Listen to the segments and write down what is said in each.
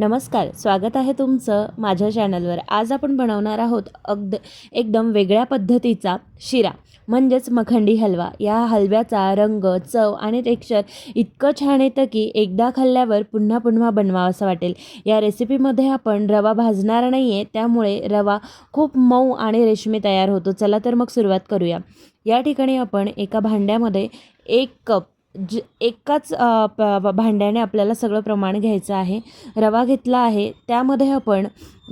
नमस्कार, स्वागत आहे तुमचं माझ्या चॅनलवर। आज आपण बनवणार आहोत एकदम वेगळ्या पद्धतीचा शिरा म्हणजेच मखंडी हलवा। या हलव्याचा रंग, चव आणि टेक्स्चर इतकं छान येतं की एकदा खाल्ल्यावर पुन्हा पुन्हा बनवावंसं वाटेल। या रेसिपीमध्ये आपण रवा भाजणार नाहीये, त्यामुळे रवा खूप मऊ आणि रेशमी तयार होतो। चला तर मग सुरुवात करूया। या ठिकाणी आपण एका भांड्यामध्ये 1 कप एकाच भांड्याने आपल्याला सगळं प्रमाण घ्यायचं आहे। रवा घेतला आहे, त्यामध्ये आपण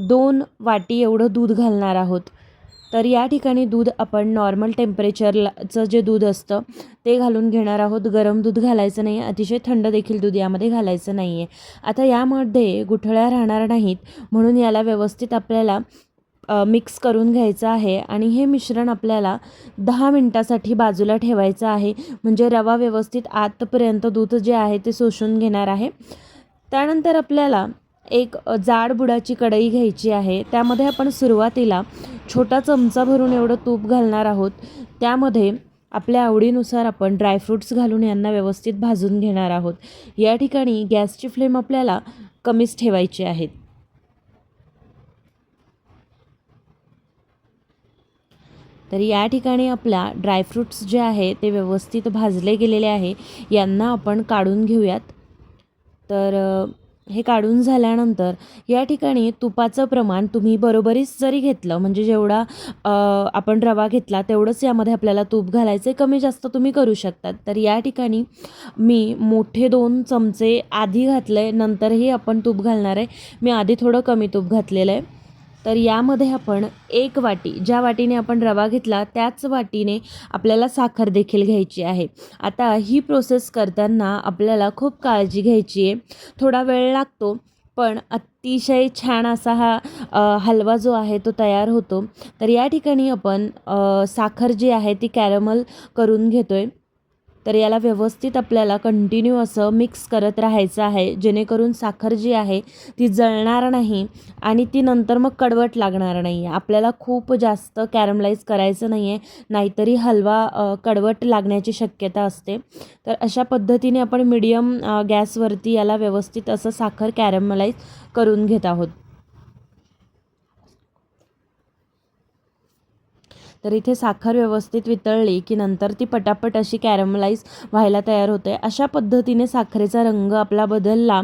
2 वाटी एवढं दूध घालणार आहोत। तर या ठिकाणी दूध आपण नॉर्मल टेम्परेचरचं जे दूध असतं ते घालून घेणार आहोत। गरम दूध घालायचं नाही, अतिशय थंड देखील दूध यामध्ये घालायचं नाही आहे। आता यामध्ये गुठळ्या राहणार नाहीत, म्हणून याला व्यवस्थित आपल्याला मिक्स करून घ्यायचं आहे आणि हे मिश्रण आपल्याला 10 मिनिटासाठी बाजूला ठेवायचं आहे, म्हणजे रवा व्यवस्थित आतपर्यंत दूध जे आहे ते शोषून घेणार आहे। त्यानंतर आपल्याला एक जाड बुडाची कढई घ्यायची आहे, त्यामध्ये आपण सुरुवातीला छोटा चमचा भरून एवढं तूप घालणार आहोत। त्यामध्ये आपल्या आवडीनुसार आपण ड्रायफ्रूट्स घालून यांना व्यवस्थित भाजून घेणार आहोत। या ठिकाणी गॅसची फ्लेम आपल्याला कमीच ठेवायची आहे। तर या ठिकाणी आपला ड्रायफ्रूट्स जे आहे ते व्यवस्थित भाजले गेलेले आहे, यांना आपण काढून घेऊयात। तर हे काढून झाल्यानंतर या ठिकाणी तुपाचं प्रमाण तुम्ही बरोबरीच जरी घेतलं, म्हणजे जेवढा आपण रवा घेतला तेवढंच यामध्ये आपल्याला तूप घालायचं आहे, कमी जास्त तुम्ही करू शकतात। तर या ठिकाणी मी मोठे 2 चमचे आधी घातले, नंतरही आपण तूप घालणार आहे। मी आधी थोडं कमी तूप घातलेलं आहे। तर यामध्ये आपण 1 वाटी, ज्या वाटीने आपण रवा घेतला त्याच वाटीने आपल्याला साखर देखील घ्यायची आहे। आता ही प्रोसेस करताना आपल्याला खूप काळजी घ्यायची आहे, थोडा वेळ लागतो, पण अतिशय छान असा हा हलवा जो आहे तो तयार होतो। तर या ठिकाणी आपण साखर जी आहे ती कॅरमल करून घेतोय। तर याला व्यवस्थित आपल्याला कंटिन्यू असं मिक्स करत राहायचं आहे, जेणेकरून साखर जी आहे ती जळणार नाही आणि ती नंतर मग कडवट लागणार नाही आहे। आपल्याला खूप जास्त कॅरमलाइज करायचं नाही आहे, नाहीतरी हलवा कडवट लागण्याची शक्यता असते। तर अशा पद्धतीने आपण मीडियम गॅसवरती याला व्यवस्थित असं साखर कॅरमलाइज करून घेत आहोत। तर इथे साखर व्यवस्थित वितळली की नंतर ती पटापट अशी कॅरमलाइज व्हायला तयार होते। अशा पद्धतीने साखरेचा रंग आपला बदलला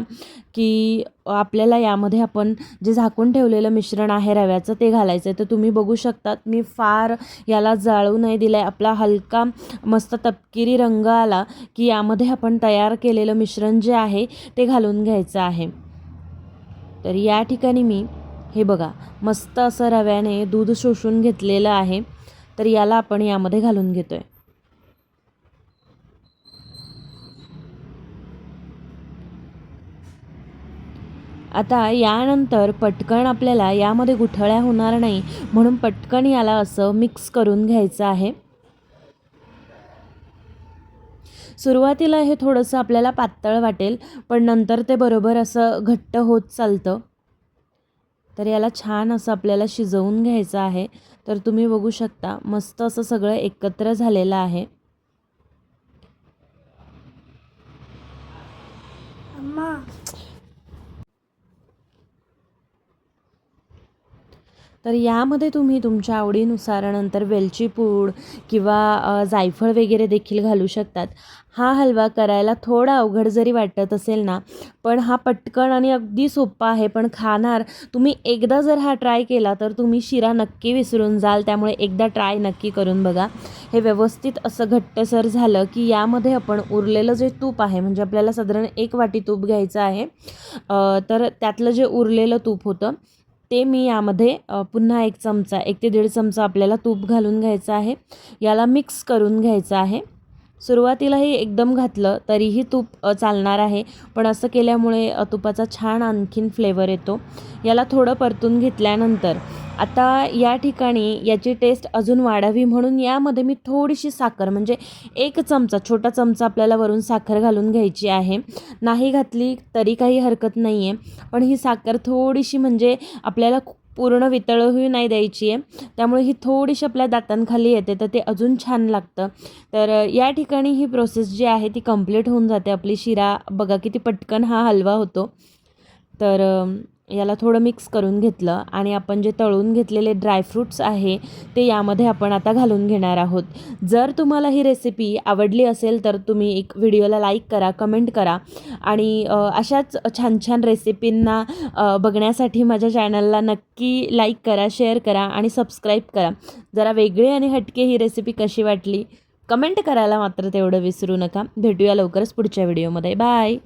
की आपल्याला यामध्ये आपण जे झाकून ठेवलेलं मिश्रण आहे रव्याचं ते घालायचं आहे। तर तुम्ही बघू शकतात, मी फार याला जाळू नाही दिलं आहे। आपला हलका मस्त तपकिरी रंग आला की यामध्ये आपण तयार केलेलं मिश्रण जे आहे ते घालून घ्यायचं आहे। तर या ठिकाणी मी हे बघा, मस्त असं रव्याने दूध शोषून घेतलेलं आहे। तर याला आपण यामध्ये घालून घेतोय। आता यानंतर पटकन आपल्याला यामध्ये गुठळ्या होणार नाही, म्हणून पटकन याला असं मिक्स करून घ्यायचं आहे। सुरुवातीला हे थोडंसं आपल्याला पातळ वाटेल, पण नंतर ते बरोबर असं घट्ट होत चालतं। तर याला छान असं आपल्याला शिजवून घ्यायचं आहे। तर तुम्ही बघू शकता, मस्त असं सगळं एकत्र झालेलं आहे। तर यामध्ये तुम्ही तुमच्या आवडीनुसार नंतर वेलची पूड किंवा जायफळ वगैरे देखील घालू शकतात। हा हलवा करायला थोडा अवघड जरी वाटत असेल ना, पण हा पटकन आणि अगदी सोपा आहे। पण खाणार तुम्ही एकदा जर हा ट्राय केला तर तुम्ही शिरा नक्की विसरून जाल, त्यामुळे एकदा ट्राय नक्की करून बघा। हे व्यवस्थित असं घट्टसर झालं की यामध्ये आपण उरलेलं जे तूप आहे, म्हणजे आपल्याला साधारण 1 वाटी तूप घ्यायचं आहे, तर त्यातलं जे उरलेलं तूप होतं ते मी यामध्ये पुन्हा 1 चमचा, 1 ते 1.5 चमचा आपल्याला तूप घालून घ्यायचं आहे। याला मिक्स करून घ्यायचं आहे। सुरुवातीलाही एकदम घातलं तरीही तूप चालणार आहे, पण असं केल्यामुळे तुपाचा छान आणखीन फ्लेवर येतो। याला थोडं परतून घेतल्यानंतर आता या ठिकाणी याची टेस्ट अजून वाढावी म्हणून यामध्ये मी थोडीशी साखर, म्हणजे 1 चमचा, छोटा चमचा आपल्याला वरून साखर घालून घ्यायची आहे। नाही घातली तरी काही हरकत नाही आहे, पण ही साखर थोडीशी, म्हणजे आपल्याला पूर्ण वितळही नाही द्यायची आहे, त्यामुळे ही थोडीशी आपल्या दातांखाली येते, तर ते अजून छान लागतं। तर या ठिकाणी ही प्रोसेस जी आहे ती कंप्लीट होऊन जाते आपली। शिरा बघा किती पटकन हा हलवा होतो। तर याला थोडं मिक्स करून घेतलं आणि आपण जे तळून घेतलेले ड्रायफ्रूट्स आहे ते यामध्ये आपण आता घालून घेणार आहोत. जर तुम्हाला ही रेसिपी आवडली असेल तर तुम्ही एक व्हिडिओला लाईक करा, कमेंट करा आणि अशाच छान छान रेसिपींना बघण्यासाठी माझ्या चॅनलला नक्की लाईक करा, शेअर करा आणि सबस्क्राईब करा. जरा वेगळी आणि हटके ही रेसिपी कशी वाटली कमेंट करायला मात्र तेवढं विसरू नका. भेटूया लवकरच पुढच्या व्हिडिओमध्ये. बाय.